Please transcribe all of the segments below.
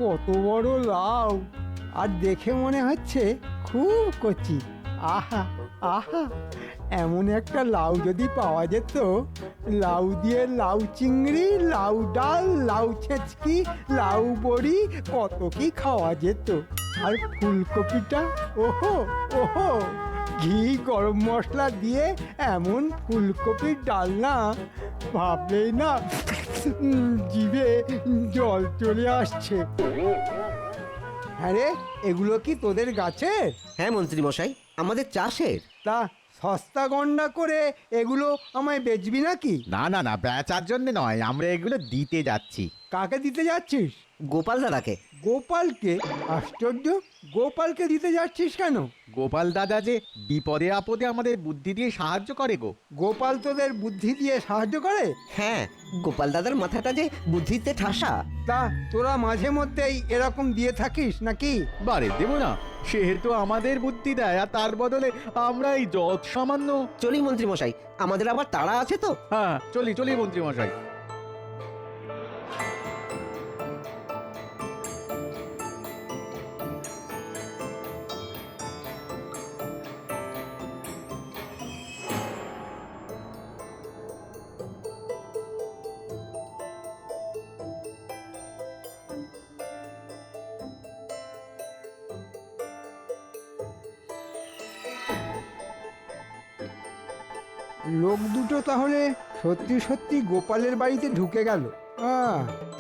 কত বড় লাউ, আর দেখে মনে হচ্ছে খুব কচি। আহা আহা, এমন একটা লাউ যদি পাওয়া যেত, লাউ দিয়ে লাউ চিংড়ি, লাউ ডাল, লাউ ছেঁচকি, লাউ বড়ি, কত কি খাওয়া যেত। আর ফুলকপিটা, ওহো ওহো, ঘি গরম মশলা দিয়ে এমন ফুলকপির ডালনা, ভাবলেই না জিভে জল চলে আসছে। হ্যাঁ রে, এগুলো কি তোদের গাছের? হ্যাঁ মন্ত্রী মশাই, আমাদের চাষের। তা সস্তা গন্ডা করে এগুলো আমায় বেচবি নাকি? না না না, বেচার জন্য নয়, আমরা এগুলো দিতে যাচ্ছি। কাকে দিতে যাচ্ছিস? গোপাল দাদাকে। গোপালকে? আশ্চর্য, গোপালকে দিতে যাচ্ছিস কেন? গোপাল দাদা যে বিপদে আপদে আমাদের বুদ্ধি দিয়ে সাহায্য করে গো। গোপাল তোদের বুদ্ধি দিয়ে সাহায্য করে? হ্যাঁ, গোপাল দাদার মাথাটা যে বুদ্ধিতে ঠাসা। তা তোরা মাঝে মধ্যেই এরকম দিয়ে থাকিস নাকি? বারে দেবো না, সেহেতু আমাদের বুদ্ধি দেয়, আর তার বদলে আমরা এই যত সামান্য। চলি মন্ত্রী মশাই, আমাদের আবার তাড়া আছে তো। হ্যাঁ চলি চলি মন্ত্রী মশাই। লোক দুটো তাহলে সত্যি সত্যি গোপালের বাড়িতে ঢুকে গেল।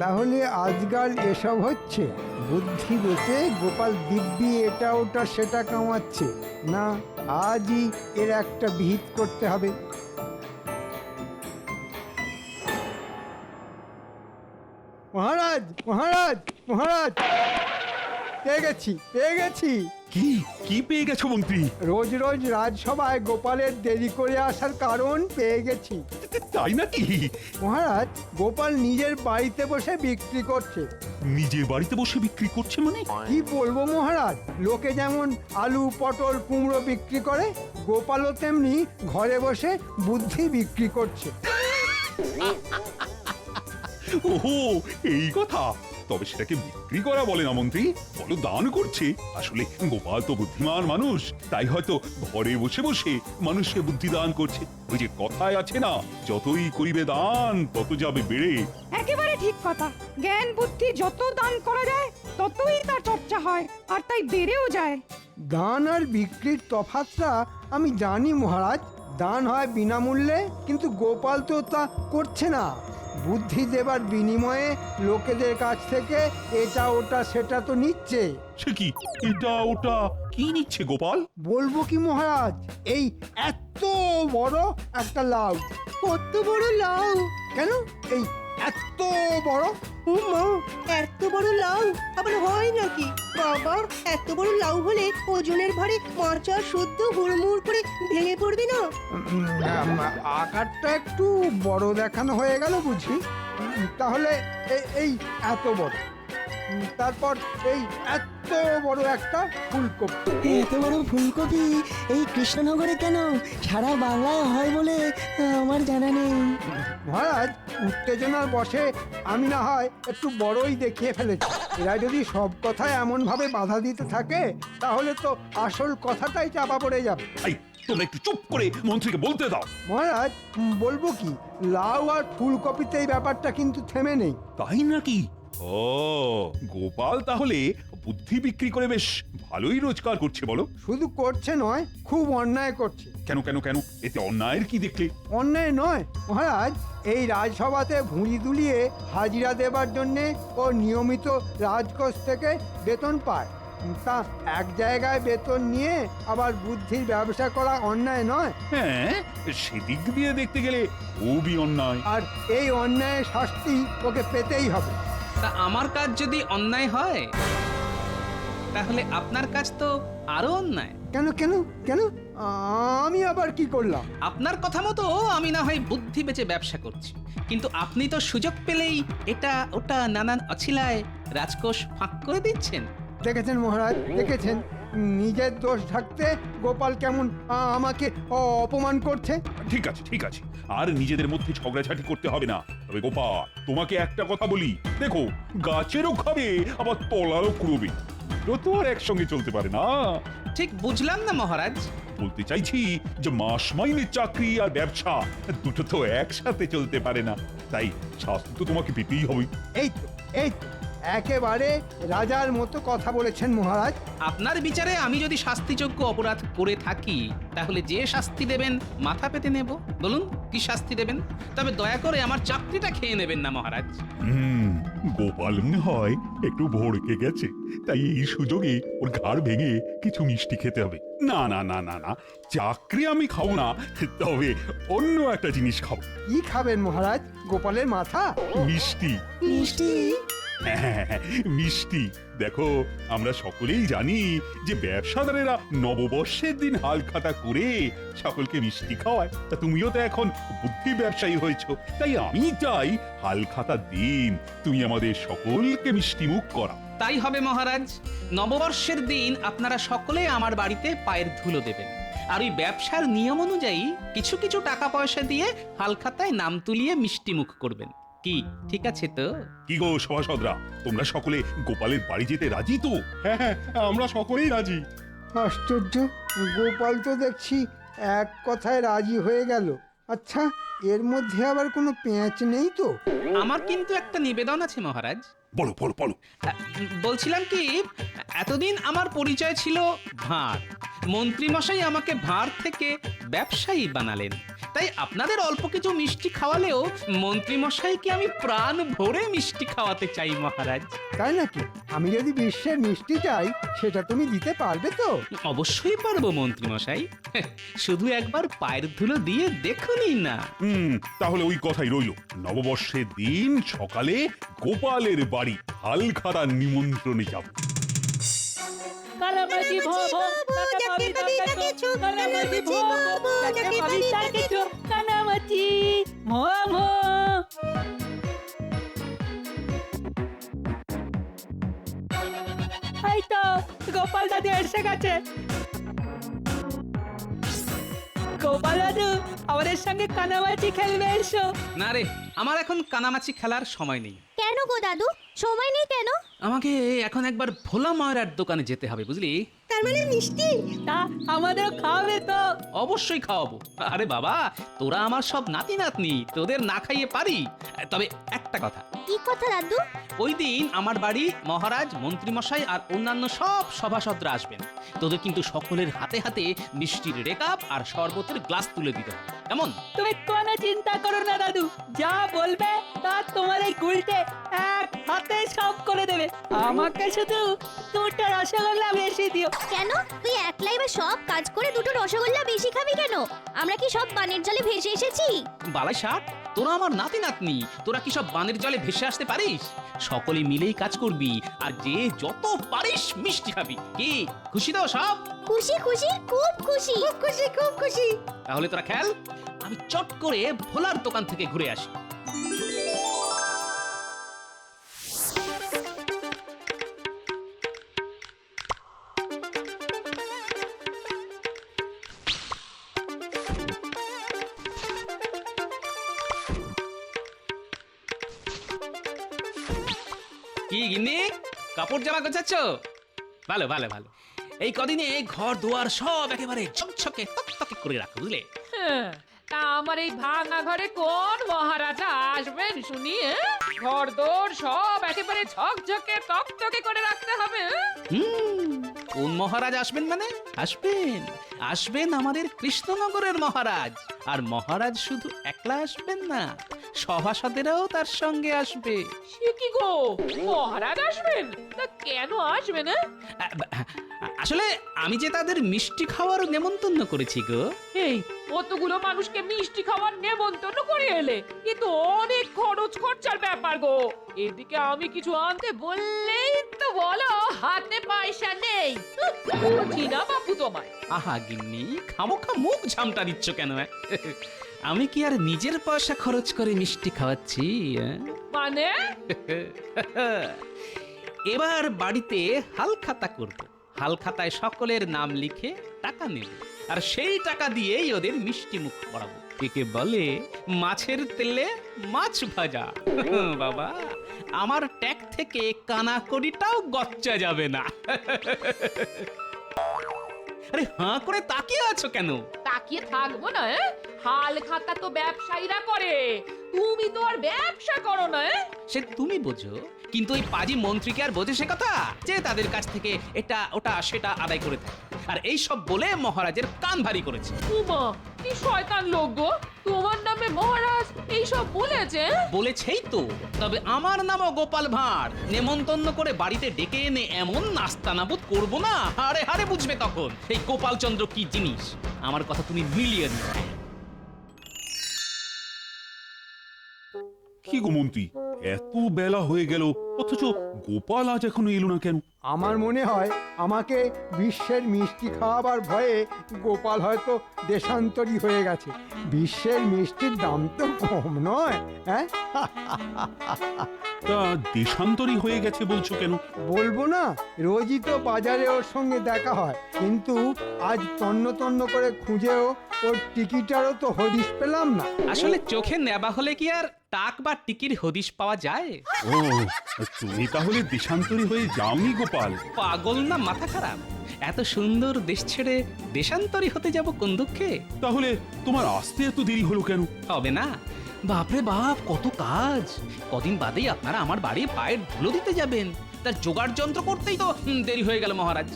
তাহলে আজকাল এসব হচ্ছে, বুদ্ধি বেঁচে গোপাল দিব্যি এটা ওটা সেটা কামাচ্ছে। না, আজই এর একটা বিহিত করতে হবে। মহারাজ মহারাজ মহারাজ, পেয়ে গেছি পেয়ে গেছি। কি কি পেয়ে গেছো মন্ত্রী? রোজ রোজ রাজসভায় গোপালের দেরি করে আসার কারণ পেয়ে গেছি। তাই নাকি? মহারাজ, গোপাল নিজের বাড়িতে বসে বিক্রি করছে। নিজের বাড়িতে বসে বিক্রি করছে মানে? কি বলবো মহারাজ, লোকে যেমন আলু পটল কুমড়ো বিক্রি করে, গোপালও তেমনি ঘরে বসে বুদ্ধি বিক্রি করছে। ওহো, এই কথা। তবে সেটাকে বিক্রি করা বলে না মন্ত্রী, বলো দান করছে। আসলে গোপাল তো বুদ্ধিমান মানুষ, তাই হয়তো ঘরে বসে বসে মানুষকে বুদ্ধি দান করছে। ওই যে কথায় আছে না, যতই করিবে দান তত যাবে বেড়ে। একেবারে ঠিক কথা। জ্ঞান বুদ্ধি যত দান করা যায় ততই তার চর্চা হয়, আর তাই বেড়েও যায়। দান আর বিক্রির তফাৎটা আমি জানি মহারাজ। দান হয় বিনামূল্যে, কিন্তু গোপাল তো তা করছে না। বুদ্ধি দেবার বিনিময়ে লোকেদের কাছ থেকে এটা ওটা সেটা তো নিচ্ছে। সে কি, এটা ওটা কি নিচ্ছে গোপাল? বলবো কি মহারাজ, এই এত বড় একটা লাউ। কত বড় লাউ! কেন এই এত বড়? ও মা, এত বড় লাউ আবার হয় নাকি? বাবা, এত বড় লাউ হলে ওজনের ভারে মাচা শুদ্ধ হুড়মুড় করে ভেঙে পড়বে না? আকারটা একটু বড় দেখানো হয়ে গেল বুঝি। তাহলে এই এত বড়, তারপর এই এত বড় একটা ফুলকপি। এত বড় ফুলকপি এই কৃষ্ণনগরে কেন? সারা বাংলায় হয় বলে আমার জানা নেই। মহারাজ, উত্তেজনার বশে আমি না হয় একটু বড়ই দেখিয়ে ফেলেছি। এরা যদি সব কথায় এমন ভাবে বাধা দিতে থাকে, তাহলে তো আসল কথাটাই চাপা পড়ে যাবে। এই, তোমরা একটু চুপ করে মন্ত্রীকে বলতে দাও। মহারাজ, বলবো কি, লাউ আর ফুলকপিতে এই ব্যাপারটা কিন্তু থেমে নেই। তাই নাকি? ও, গোপাল তাহলে বুদ্ধি বিক্রি করে বেশ ভালোই রোজগার করছে বলো। শুধু করছে নয়, খুব অন্যায় করছে। কেন কেন কেন, এতে অন্যায়ের কি দেখলে? অন্যায় নয় মহারাজ, এই রাজসভাতে ভুঁড়ি দুলিয়ে হাজিরা দেবার জন্যে ও নিয়মিত রাজকোষ থেকে বেতন পায়। তা এক জায়গায় বেতন নিয়ে আবার বুদ্ধির ব্যবসা করা অন্যায় নয়? হ্যাঁ, সেদিক দিয়ে দেখতে গেলে খুবই অন্যায়। আর এই অন্যায়ের শাস্তি ওকে পেতেই হবে। তা আমার কাজ যদি অন্যায় হয়, তাহলে আপনার কাজ তো আরো অন্যায়। কেন কেন কেন, আমি আবার কি করলাম? আপনার কথা মতো আমি না হয় বুদ্ধি বেচে ব্যবসা করছি, কিন্তু আপনি তো সুযোগ পেলেই এটা ওটা নানান অছিলায় রাজকোষ ফাঁক করে দিচ্ছেন। দেখেছেন মহারাজ, দেখেছেন, নিজের দোষ ঢাকতে গোপাল কেমন আমাকে অপমান করছে। ঠিক আছে ঠিক আছে, আর নিজেদের মধ্যে ঝগড়াঝাটি করতে হবে না। তবে গোপাল, তোমাকে একটা কথা বলি, দেখো গাছেরও খাবে আবার তলারও কুড়বে, দুটো তো আর একসঙ্গে চলতে পারে না। ঠিক বুঝলাম না মহারাজ। বলতে চাইছি যে মাস মাইনের চাকরি আর ব্যবসা দুটো তো একসাথে চলতে পারে না, তাই শাস্তি তো তোমাকে পেতেই হবে। এই তো এই তো একেবারে রাজার মতো কথা বলেছেন মহারাজ। আপনার বিচারে আমি যদি শাস্তিযোগ্য অপরাধ করে থাকি, তাহলে যে শাস্তি দেবেন মাথা পেতে নেব। বলুন কি শাস্তি দেবেন, তবে দয়া করে আমার চাকরিটা খেয়ে নেবেন না মহারাজ। গোপাল মনে হয় একটু ভড়কে গেছে, তাই এই সুযোগে ওর ঘাড় ভেঙে কিছু মিষ্টি খেতে হবে। না না না না না, চাকরি আমি খাবো না, তবে অন্য একটা জিনিস খাবো। কি খাবেন মহারাজ? গোপালের মাথা? মিষ্টি। মিষ্টি? হ্যাঁ, মিষ্টি। দেখো, আমরা সকলেই জানি যে ব্যবসাদারেরা নববর্ষের দিন হালখাতা করে সকলকে মিষ্টি খাওয়ায়। তা তুমিও তো এখন বুদ্ধি ব্যবসায়ী হয়েছো, তাই আমি চাই হালখাতা দিন তুমি আমাদের সকলকে মিষ্টি মুখ করা। তাই হবে মহারাজ। নববর্ষের দিন আপনারা সকলে আমার বাড়িতে পায়ের ধুলো দেবেন, আর ওই ব্যবসার নিয়ম অনুযায়ী কিছু কিছু টাকা পয়সা দিয়ে হালখাতায় নাম তুলিয়ে মিষ্টি মুখ করবেন। কি ঠিক আছে তো? কি গো সভাসদরা, তোমরা সকলে গোপালের বাড়ি যেতে রাজি তো? হ্যাঁ হ্যাঁ, আমরা সকলেই রাজি। আশ্চর্য, গোপাল তো দেখছি এক কথায় রাজি হয়ে গেল। আচ্ছা, এর মধ্যে আবার কোনো পেঁচ নেই তো? আমার কিন্তু একটা নিবেদন আছে মহারাজ। বলো বলো বলো। বলছিলাম কি, এতদিন আমার পরিচয় ছিল ভাঁড়। মন্ত্রীমশাই আমাকে ভাঁড় থেকে ব্যবসায়ী বানালেন, তাই আপনাদের অল্প কিছু মিষ্টি খাওয়ালেও মন্ত্রীমশাইকে আমি প্রাণ ভরে মিষ্টি খাওয়াতে চাই মহারাজ। তাই নাকি? আমি যদি বিশ্বের মিষ্টি চাই, সেটা তুমি দিতে পারবে তো? অবশ্যই পারবো মন্ত্রীমশাই, শুধু একবার পায়ের ধুলো দিয়ে দেখুনই না। তাহলে ওই কথাই রইলো, নববর্ষের দিন সকালে গোপালের বাড়ি হালখাতার নিমন্ত্রণে যাব। কালামাছি ভব তাকে পাবি তাকে চো কালামাছি ভব তাকে পাবি তাকে চো কালামাছি ভব। এই তো গোপাল দাদু এসে গেছে। গোপাল দাদু আমাদের সঙ্গে কানামাছি খেলবে, এসো। না রে, আমার এখন কানামাছি খেলার সময় নেই। কেন গো দাদু, সময় নেই কেন? আমাকে এখন একবার ভোলা ময়রার দোকানে যেতে হবে, বুঝলি? তার মানে মিষ্টি? তা আমাদের খাবে তো? অবশ্যই খাওয়াবো। আরে বাবা, তোরা আমার সব নাতি নাতনি, তোদের না খাইয়ে পারি? তবে একটা কথা। কি কথা দাদু? ওই দিন আমার বাড়ি মহারাজ, মন্ত্রীমশাই আর অন্যান্য সব সভাসদরা আসবেন। তোদের কিন্তু সকলের হাতে হাতে মিষ্টির রেকাপ আর শরবতের গ্লাস তুলে দিতে হবে, কেমন? তুমি কোনো চিন্তা করো না দাদু, যা বলবে তা তোমার এই গুলটে এক হাতে সব করে দেবে। আমাকে শুধু দুটো রসগোল্লা বেশি দিও। কেন, তুই একলাই বা সব কাজ করে দুটো রসগোল্লা বেশি খাবি কেন? আমরা কি সব বানের জলে ভেসে এসেছি? বালাই ষাট, তোরা আমার নাতি নাতনি, তোরা কি সব বানের জলে ভেসে আসতে পারিস? সকলে মিলেই কাজ করবি, আর যে যত পারিস মিষ্টি খাবি। কি খুশি তো সব? খুশি খুশি, খুব খুশি, খুব খুশি, খুব খুশি। তাহলে তোরা খেল, আমি চট করে ভোলার দোকান থেকে ঘুরে আসি। কি গিন্নি, কাপড় জামা গোছাচ্ছ? ভালো ভালো ভালো। এই কদিনে ঘর দুয়ার সব একেবারে ঝকঝকে তকতকে করে রাখো, বুঝলে? তা আমার এই ভাঙা ঘরে কোন মহারাজা আসবেন শুনি? ঘর দোর সব একেবারে ঝকঝকে তকতকে করে রাখতে হবে। কোন মহারাজ আসবেন মানে? আসবেন আমাদের কৃষ্ণনগরের মহারাজ। আর মহারাজ শুধু একলা আসবেন না, সভাসদেরাও তার সঙ্গে আসবে। সে কি গো, মহারাজ আসবেন? তা কেন আসবেন? আসলে আমি যে তাদের মিষ্টি খাওয়ার নেমন্তন্ন করেছি গো। এই কতগুলো মানুষকে মিষ্টি খাওয়ার নেমন্তন্ন করে এলে, কিন্তু অনেক খরচ খরচার ব্যাপার গো। এদিকে আমি কিছু আনতে বললেই তো বলো হাতে পয়সা নেই। বলছি না বাপু তোমায়। আহা গিন্নি, খামোখা মুখ ঝামটা দিচ্ছ কেন? আমি কি আর নিজের পয়সা খরচ করে মিষ্টি খাওয়াচ্ছি? মানে এবার বাড়িতে হালখাতা করব। হালখাতায় সকলের নাম লিখে টাকা নেব আর সেই টাকা দিয়েই ওদের মিষ্টি মুখ করাবো। একে বলে মাছের তেলে মাছ ভাজা। বাবা, আমার ট্যাগ থেকে কানাকড়িটাও গচ্চা যাবে না। আরে হাঁ করে তাকিয়ে আছো কেন? তাকিয়ে থাকবো না? হাল খাতা তো ব্যবসায়ীরা করে, তুমি তো আর ব্যবসা করো না। সে তুমি বোঝো, কিন্তু ওই পাজি মন্ত্রীকে আর বোঝে সে কথা যে তাদের কাছ থেকে এটা ওটা সেটা আদায় করে থাকে। আর এই সব বলে মহারাজের কান ভারী করেছে। উমা, কি শয়তান লোক গো! তোমার নামে মহারাজ এইসব বলেছে? বলেছেই তো, তবে আমার নামও গোপাল ভাঁড়। নেমন্তন্ন করে বাড়িতে ডেকে এনে এমন নাস্তানাবুদ করবো না, হাড়ে হাড়ে বুঝবে তখন এই গোপালচন্দ্র কি জিনিস। আমার কথা তুমি মিলিয়ে নিও। কি গো মন্ত্রী, এত বেলা হয়ে গেল অথচ গোপাল আজ এখনো এলো না কেন? আমার মনে হয় আমাকে বিশ্বের মিষ্টি খাওয়াবার ভয়ে গোপাল হয়তো দেশান্তরী হয়ে গেছে। বিশ্বের মিষ্টির দাম তো কম নয়, হ্যাঁ? তা দেশান্তরী হয়ে গেছে বলছো কেন? বলবো না, রোজই তো বাজারে ওর সঙ্গে দেখা হয়, কিন্তু আজ তন্ন তন্ন করে খুঁজেও ওর টিকিটারও তো হদিশ পেলাম না। আসলে চোখে নেবা হলে কি আর টাক বা টিকির হদিশ পাওয়া যায়? ও, তুমি তাহলে দেশান্তরী হয়ে যাওনি গোপাল? পাগল না মাথা খারাপ? এত সুন্দর দেশ ছেড়ে দেশান্তরী হতে যাব কোন দুঃখে? তাহলে তোমার আসতে এত দেরি হলো কেন? হবে না? বাপরে বাপ, কত কাজ! কদিন বাদেই আপনারা আমার বাড়ি পায়ের ধুলো দিতে যাবেন, তার জোগাড় যন্ত্র করতেই তো দেরি হয়ে গেল মহারাজ।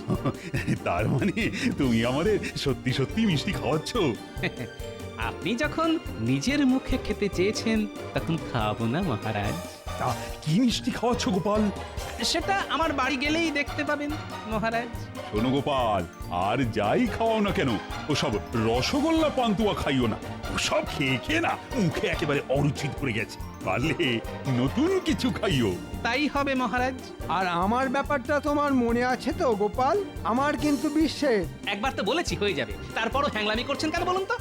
তার মানে তুমি আমাদের সত্যি সত্যি মিষ্টি খাওয়াচ্ছ? আপনি যখন নিজের মুখে খেতে চেয়েছেন তখন খাওয়াবো না মহারাজ? তা কি মিষ্টি খাওয়াচ্ছ গোপাল? সেটা আমার বাড়ি গেলেই দেখতে পাবেন মহারাজ। শোনো গোপাল, আর যাই খাওয়াও না কেন ওসব রসগোল্লা পান্তুয়া খাইও না। সব খেয়ে খেয়ে না মুখে একেবারে অরুচি ধরে গেছে। পারলে নতুন কিছু খাইও। তাই হবে মহারাজ। আর আমার ব্যাপারটা তোমার মনে আছে তো গোপাল? আমার কিন্তু বিশ্বের। একবার তো বলেছি হয়ে যাবে, তারপরও হ্যাংলামি করছেন কেন বলুন তো?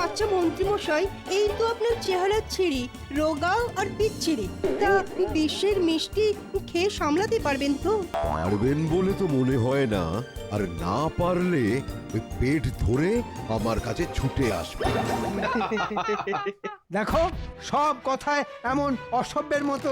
আচ্ছা মন্ত্রী মশাই, এই তো আপনার চেহারা ছিঁড়ি, রোগা আর বিচ্ছিরি। তা বিশ্বের মিষ্টি খেয়ে সামলাতে পারবেন তো? পারবেন বলে তো মনে হয় না, আর না পারলে ওই পেট ধরে আমার কাছে ছুটে আসবে। দেখো, সব কথায় এমন অসভ্যের মতো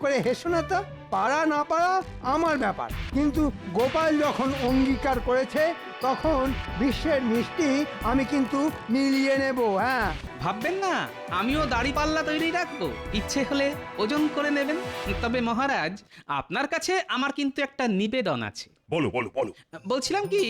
করে হেসো না তো। পারা না পারা আমার ব্যাপার, কিন্তু গোপাল যখন অঙ্গীকার করেছে তখন বিশ্বের মিষ্টি আমি কিন্তু মিলিয়ে নেব। হ্যাঁ, ভাববেন না আমিও দাড়ি পাল্লা তৈরি রাখবো, ইচ্ছে হলে ওজন করে নেবেন। তবে মহারাজ, আপনার কাছে আমার কিন্তু একটা নিবেদন আছে। বলো বলো বলো। বলছিলাম কি,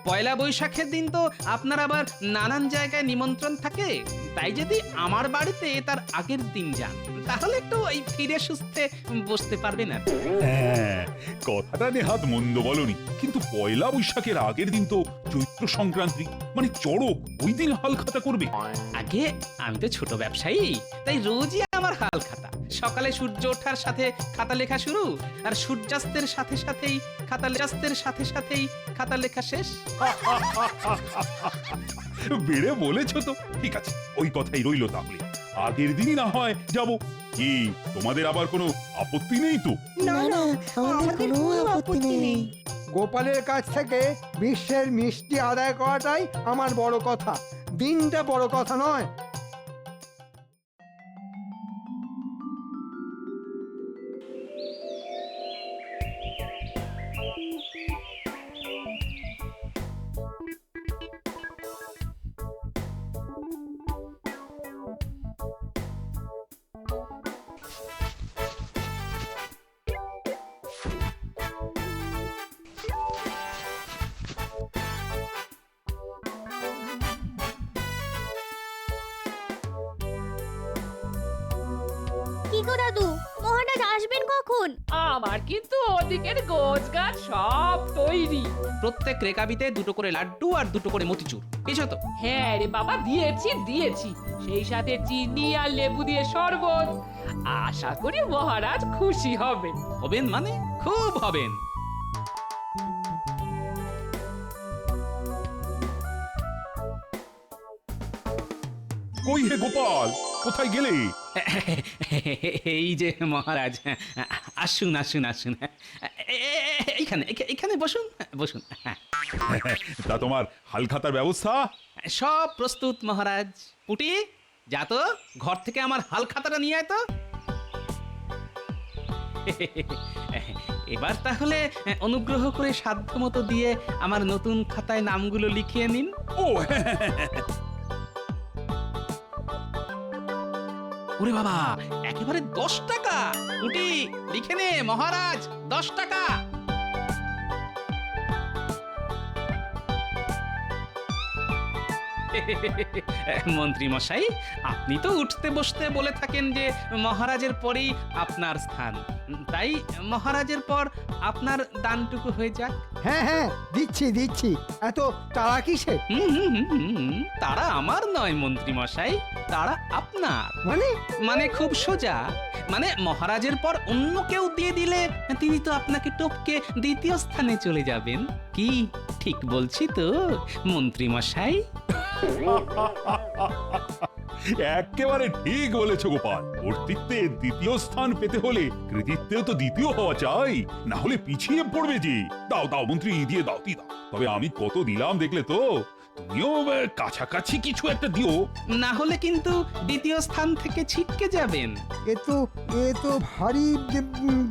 পয়লা বৈশাখের দিন তো আপনার আবার নানান জায়গায় নিমন্ত্রণ থাকে, তাই যদি আমার বাড়িতে তার আগের দিন যান তাহলে একটু এই ফিরে সুস্থে বসতে পারবেন আর। হ্যাঁ, কথাটা নেহাত মন্দ বলনি, কিন্তু পয়লা বৈশাখের আগের দিন তো চৈত্র সংক্রান্তি, মানে চড়ক, ওই দিন হালখাতা করবে। আগে আমি তো ছোট ব্যবসায়ী, তাই রোজই আমার হাল খাতা। সকালে সূর্য ওঠার সাথে খাতা লেখা শুরু, আর সূর্যাস্তের সাথে সাথেই খাতা লেখা শেষ। বেড়ে বলেছো তো, ঠিক আছে, ওই কথাই রইলো। তাহলে আগের দিনই না হয় যাব। কি তোমাদের আবার কোনো আপত্তি নেই তো? না না, আমাদের কোনো আপত্তি নেই। গোপালের কাছ থেকে বিশ্বের মিষ্টি আদায় করাটাই আমার বড় কথা, দিনটা বড় কথা নয়। কি গো দাদু, মহারাজ আসবেন কখন? আমার কিন্তু ওদিকের গোছগাছ সব তৈরি। প্রত্যেক রেকাবিতে দুটো করে লাড্ডু আর দুটো করে মতিচুর, বুঝছো তো? হ্যাঁ রে বাবা, দিয়েছি দিয়েছি, সেই সাথে চিনি আর লেবু দিয়ে শরবত। আশা করি মহারাজ খুশি হবেন। হবেন মানে খুব হবেন। কই হে গোপাল, কোথায় গেলে? এই যে মহারাজ, আসুন আসুন আসুন। এইখানে এখানে বসুন বসুন। হ্যাঁ, তা তোমার হালখাতার ব্যবস্থা? সব প্রস্তুত মহারাজ। পুটি, যা তো ঘর থেকে আমার হালখাতাটা নিয়ে আয় তো। এবার তাহলে অনুগ্রহ করে সাধ্যমতো দিয়ে আমার নতুন খাতায় নামগুলো লিখিয়ে নিন। ও ওরে বাবা, একেবারে 10 টাকা। পুটি, লিখে নে মহারাজ, 10 টাকা। মন্ত্রী মশাই, আপনি তো উঠতে বসতে বলে থাকেন যে মহারাজের পরেই আপনার স্থান, তাই মহারাজের পর আপনার দানটুকু হয়ে যাক। হ্যাঁ হ্যাঁ, দিচ্ছি দিচ্ছি, এত তারা কিসে? তারা আমার নয় মন্ত্রী মশাই, তারা আপনার। মানে মানে খুব সোজা, মানে মহারাজের পর অন্য কেউ দিয়ে দিলে তিনি তো আপনাকে টপকে দ্বিতীয় স্থানে চলে যাবেন। কি ঠিক বলছি তো মন্ত্রী মশাই? একেবারে ঠিক বলেছো গোপাল। কর্তৃত্বে দ্বিতীয় স্থান পেতে হলে কৃতিত্বেও তো দ্বিতীয় হওয়া চাই, না হলে পিছিয়ে পড়বে যে। দাও দাও মন্ত্রী, দিয়ে দাও দিয়ে দাও। তবে আমি কত দিলাম দেখলে তো, তুমিও কাছাকাছি কিছু একটা দিও, না হলে কিন্তু দ্বিতীয় স্থান থেকে ছিটকে যাবেন। এ তো ভারী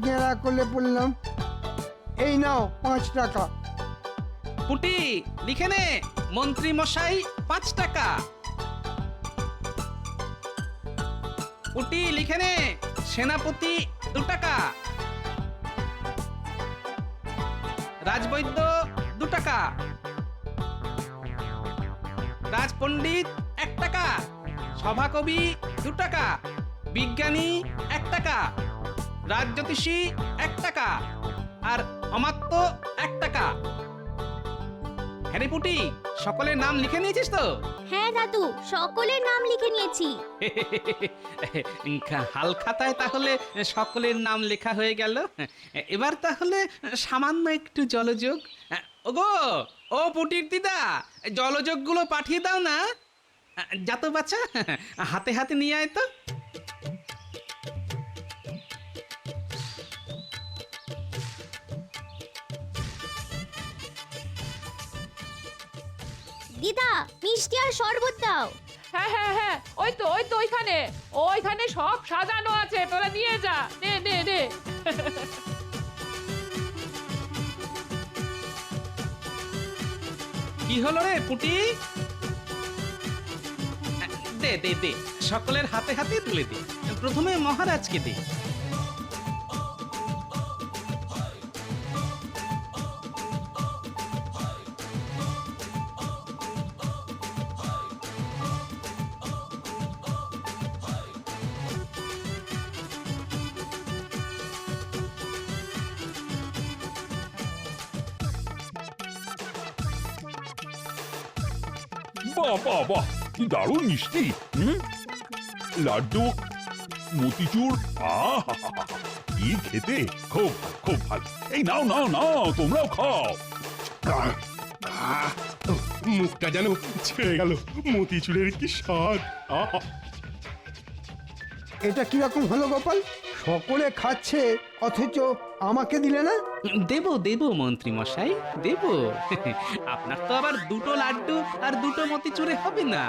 গেঁড়া করলে পড়লাম। এই নাও 5 টাকা। পুটি, লিখে নে মন্ত্রী মশাই 5 টাকা। পুটি, লিখে নে সেনাপতি 2 টাকা। রাজবৈদ্য 2 টাকা। রাজপণ্ডিত 1 টাকা। সভাকবি 2 টাকা। বিজ্ঞানী 1 টাকা। রাজজ্যোতিষী 1 টাকা। আর অমাত্য 1 টাকা। হ্যারি পুটি, সকলের নাম লিখে নিয়েছিস তো? হ্যাঁ দাদু, সকলের নাম লিখে নিয়েছি। হালখাতায় তাহলে সকলের নাম লেখা হয়ে গেল। এবার তাহলে সামান্য একটু জলযোগ। ওগো, ও পুটির দিদা, জলযোগগুলো পাঠিয়ে দাও না। যা তো বাচ্চা, হাতে হাতে নিয়ে আয় তো। দিদা, মিষ্টি আর শরবত দাও। হ্যাঁ হ্যাঁ হ্যাঁ, ওই তো ওইখানে সব সাজানো আছে, তোরা নিয়ে যা। নে নে নে। কি হলো রে পুটি? দে দে দে, সকলের হাতে হাতে তুলে দে। প্রথমে মহারাজকে দে। বাহ বাহ বাহ, কি দারুণ মিষ্টি। লাড্ডু, মতিচুর, কি খেতে, খুব খুব ভালো। এই নাও নাও নাও, তোমরাও খাও। মুখটা যেন ছেড়ে গেল, মতিচুরের কি স্বাদ। এটা কিরকম হলো গোপাল? সকলে খাচ্ছে অথচ আমাকে দিলে না? দেব দেব মন্ত্রী মশাই, দেব। আপনার তো আবার 2টো লাড্ডু আর 2টো মতিচুরে হবে না।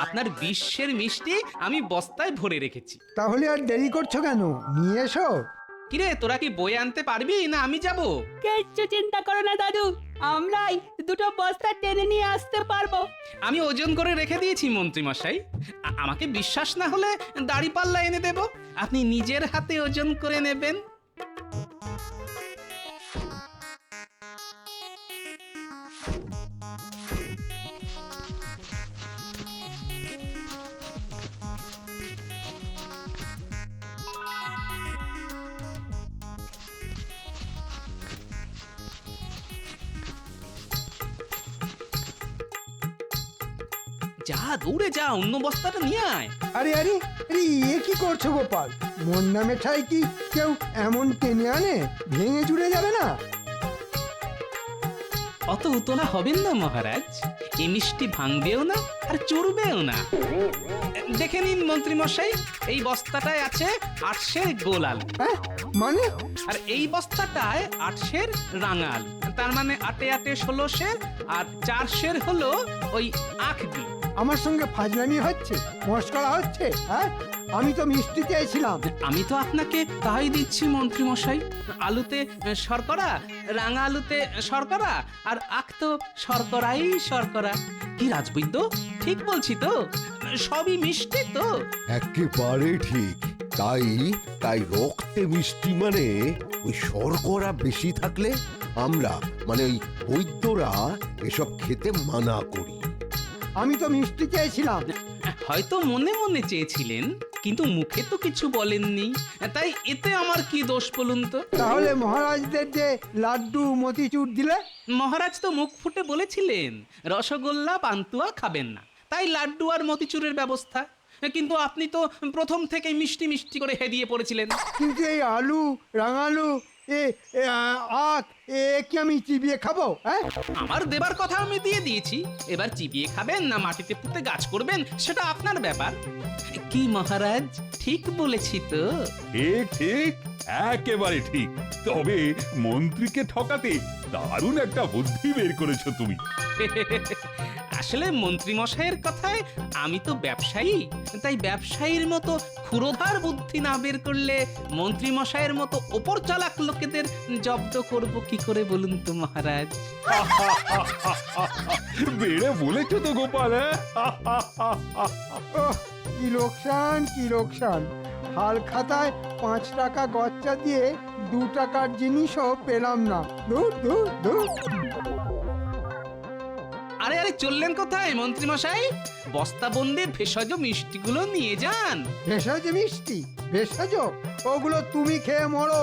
আপনার বিশ্বের মিষ্টি আমি বস্তায় ভরে রেখেছি। তাহলে আর দেরি করছো কেন? নিয়ে এসো। কিরে, তোরা কি বই আনতে পারবি না আমি যাব? কিচ্ছু চিন্তা করো না দাদু, আমরাই 2টো বস্তা টেনে নিয়ে আসতে পারবো। আমি ওজন করে রেখে দিয়েছি মন্ত্রী মশাই। আমাকে বিশ্বাস না হলে দাড়ি পাল্লা এনে দেব, আপনি নিজের হাতে ওজন করে নেবেন। যা, দৌড়ে যা, অন্য বস্তাটা নিয়ে আয়। আরে আরে আরে, এ কি করছো গোপাল? মন্না মেঠাই কি কেউ এমন টেনে আনে? ভেঙে চুরে যাবে না? অত উতলা হবেন না মহারাজ, এই মিষ্টি ভাঙবেও না আর চুরবেও না। দেখে নিন মন্ত্রী মশাই, এই বস্তাটায় আছে 8 সের গোলাল, হ্যাঁ মানে আর এই বস্তাটায় 8 সের রাঙাল। তার মানে 8 8 16 সের, আর 4 সের হলো ওই আখদি। আমার সঙ্গে ফাজলামি হচ্ছে, মস্করা হচ্ছে? হ্যাঁ, আমি তো মিষ্টি চেয়েছিলাম। আমি তো আপনাকে তাই দিচ্ছি মন্ত্রী মশাই। আলুতে শর্করা, রাঙা আলুতে শর্করা, আর আখ তো শর্করাই শর্করা। কি রাজবৈদ্য, ঠিক বলছি তো? সবই মিষ্টি তো? একেবারে ঠিক। তাই রক্তে মিষ্টি মানে ওই শর্করা বেশি থাকলে আমরা মানে ওই বৈদ্যরা এসব খেতে মানা করি। আমি তো মিষ্টি চেয়েছিলাম। হয়তো মনে মনে চেয়েছিলেন, কিন্তু মুখে তো কিছু বলেননি, তাই এতে আমার কি দোষ বলুন তো? তাহলে মহারাজদের যে লাড্ডু মতিচুর দিলে? মহারাজ তো মুখ ফুটে বলেছিলেন রসগোল্লা পান্তুয়া খাবেন না, তাই লাড্ডু আর মতিচুরের ব্যবস্থা। কিন্তু আপনি তো প্রথম থেকেই মিষ্টি মিষ্টি করে হেদিয়ে পড়েছিলেন। কিন্তু এই আলু, রাঙালু, আখ, কি আমি চিবিয়ে খাবো? হ্যাঁ, আমার দেবার কথা আমি দিয়ে দিয়েছি, এবার চিবিয়ে খাবেন না মাটিতে পুঁতে গাছ করবেন সেটা আপনার ব্যাপার। কি মহারাজ, ঠিক বলেছি তো? ঠিক ঠিক, একেবারে ঠিক। তবে মন্ত্রীকে ঠকাতে দারুণ একটা বুদ্ধি বের করেছো তুমি। আসলে মন্ত্রী মশাইয়ের কথায় আমি তো ব্যবসায়ী, তাই ব্যবসায়ীর মতো ক্ষুরোধার বুদ্ধি না বের করলে মন্ত্রী মশাইয়ের মতো ওপর চালাক লোকেদের জব্দ করব কি করে বলুন তো মহারাজ? বেড়ে বলেছো তো গোপাল। ওহ, কি লোকসান, কি লোকসান! হাল খাতায় 5 টাকা গচ্চা দিয়ে 2 টাকার জিনিসও পেলাম না। দূর দূর দূর। আরে আরে চললেন কোথায় মন্ত্রী মশাই? বস্তাবন্দি ভেষজ মিষ্টিগুলো নিয়ে যান। ভেষজ মিষ্টি? ভেষজ? ওগুলো তুমি খেয়ে মরো।